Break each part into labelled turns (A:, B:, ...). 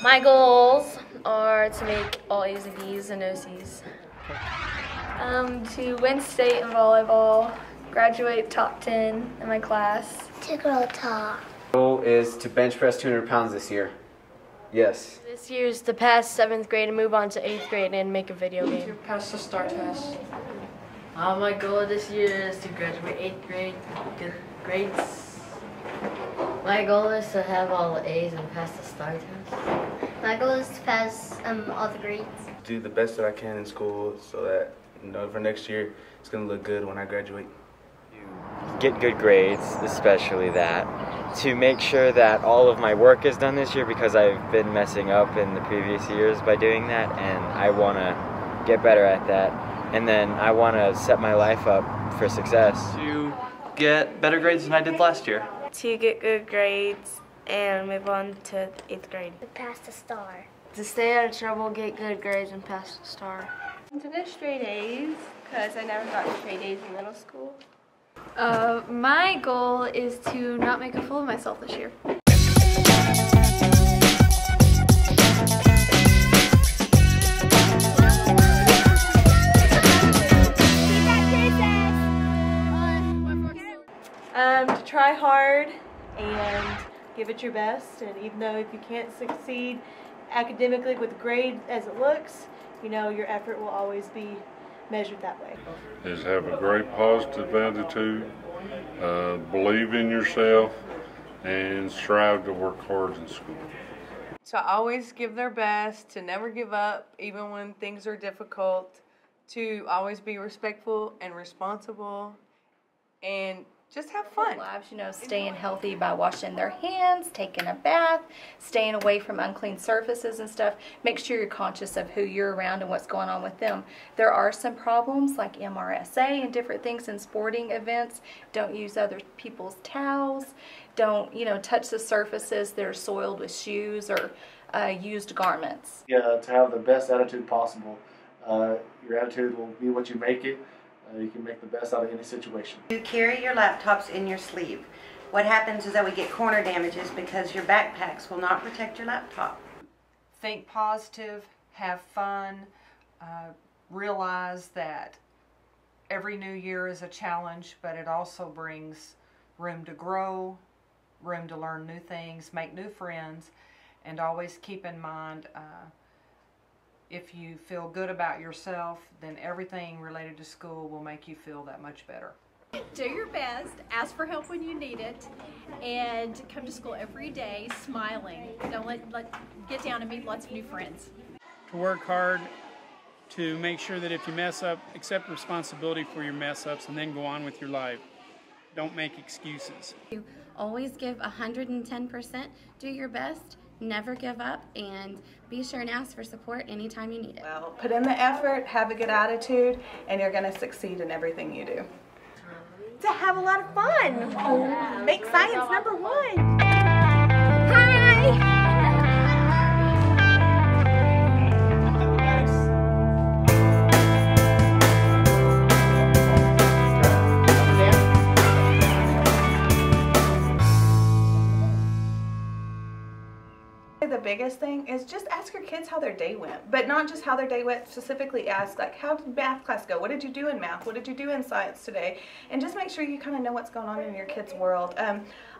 A: My goals are to make all A's and B's and no C's. To win state in volleyball, graduate top 10 in my class.
B: To grow tall.
C: Goal is to bench press 200 pounds this year. Yes.
A: This year is to pass 7th grade and move on to 8th grade and make a video game.
D: To pass the STAR test.
E: My goal this year is to graduate 8th grade, good grades. My goal is to have all the A's and pass the STAR test.
B: My goal is to pass all the grades.
F: Do the best that I can in school so that, for next year, it's going to look good when I graduate.
G: Get good grades, especially that. To make sure that all of my work is done this year because I've been messing up in the previous years by doing that, and I want to get better at that. And then I want to set my life up for success.
H: To get better grades than I did last year.
I: To get good grades and move on to 8th grade.
B: To pass the STAR.
A: To stay out of trouble, get good grades, and pass the STAR.
I: To get straight A's, because I never got straight A's in middle school.
J: My goal is to not make a fool of myself this year.
D: To try hard and give it your best, and even though if you can't succeed academically with the grade as it looks, your effort will always be measured that way.
K: Is have a great positive attitude, believe in yourself, and strive to work hard in school.
L: To always give their best, to never give up even when things are difficult, to always be respectful and responsible, and just have fun.
M: Lives, staying healthy by washing their hands, taking a bath, staying away from unclean surfaces and stuff. Make sure you're conscious of who you're around and what's going on with them. There are some problems like MRSA and different things in sporting events. Don't use other people's towels. Don't, touch the surfaces that are soiled with shoes or used garments.
N: Yeah, to have the best attitude possible. Your attitude will be what you make it. You can make the best out of any situation.
O: You carry your laptops in your sleeve. What happens is that we get corner damages because your backpacks will not protect your laptop.
L: Think positive, have fun, realize that every new year is a challenge, but it also brings room to grow, room to learn new things, make new friends, and always keep in mind if you feel good about yourself, then everything related to school will make you feel that much better.
P: Do your best, ask for help when you need it, and come to school every day smiling. Don't get down and meet lots of new friends.
Q: To work hard, to make sure that if you mess up, accept responsibility for your mess ups and then go on with your life. Don't make excuses.
R: You always give 110%, do your best, never give up, and be sure and ask for support anytime you need it.
D: Well, put in the effort, have a good attitude, and you're going to succeed in everything you do.
I: To have a lot of fun. Make science number 1. Hi!
D: The biggest thing is just ask your kids how their day went, but not just how their day went, specifically ask how did math class go? What did you do in math? What did you do in science today? And just make sure you kind of know what's going on in your kids' world.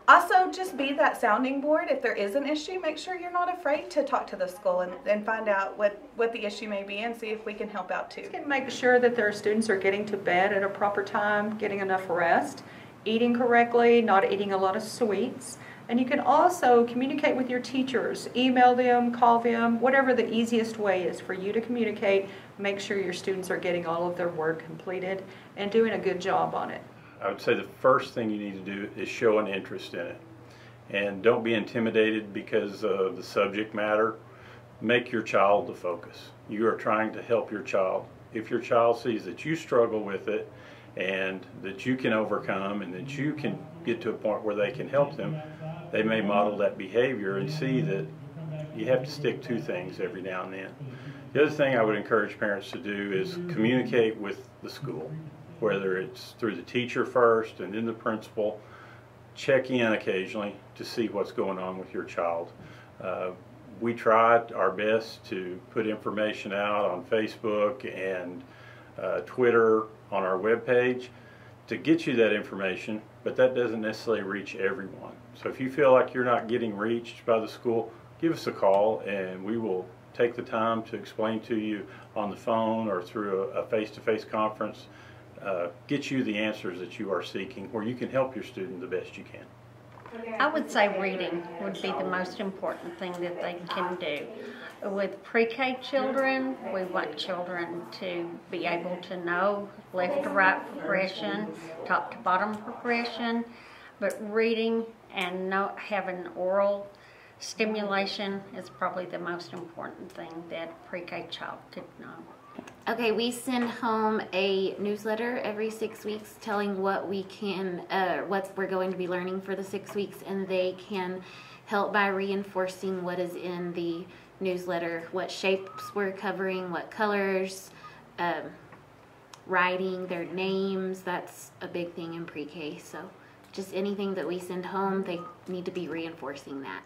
D: Also, just be that sounding board. If there is an issue, make sure you're not afraid to talk to the school and find out what the issue may be and see if we can help out too. And make sure that their students are getting to bed at a proper time, getting enough rest, eating correctly, not eating a lot of sweets. And you can also communicate with your teachers, email them, call them, whatever the easiest way is for you to communicate. Make sure your students are getting all of their work completed and doing a good job on it.
S: I would say the first thing you need to do is show an interest in it. And don't be intimidated because of the subject matter. Make your child the focus. You are trying to help your child. If your child sees that you struggle with it and that you can overcome and that you can get to a point where they can help them, they may model that behavior and see that you have to stick to things every now and then. The other thing I would encourage parents to do is communicate with the school, whether it's through the teacher first and then the principal. Check in occasionally to see what's going on with your child. We try our best to put information out on Facebook and Twitter, on our webpage, to get you that information, but that doesn't necessarily reach everyone. So if you feel like you're not getting reached by the school, give us a call and we will take the time to explain to you on the phone or through a face-to-face conference, get you the answers that you are seeking, where you can help your student the best you can.
T: I would say reading would be the most important thing that they can do. With pre-K children, we want children to be able to know left to right progression, top to bottom progression, but reading and not having oral stimulation is probably the most important thing that a pre-K child could know.
R: Okay, we send home a newsletter every 6 weeks telling what we can, what we're going to be learning for the 6 weeks, and they can help by reinforcing what is in the newsletter, what shapes we're covering, what colors, writing their names. That's a big thing in pre-K, so just anything that we send home, they need to be reinforcing that.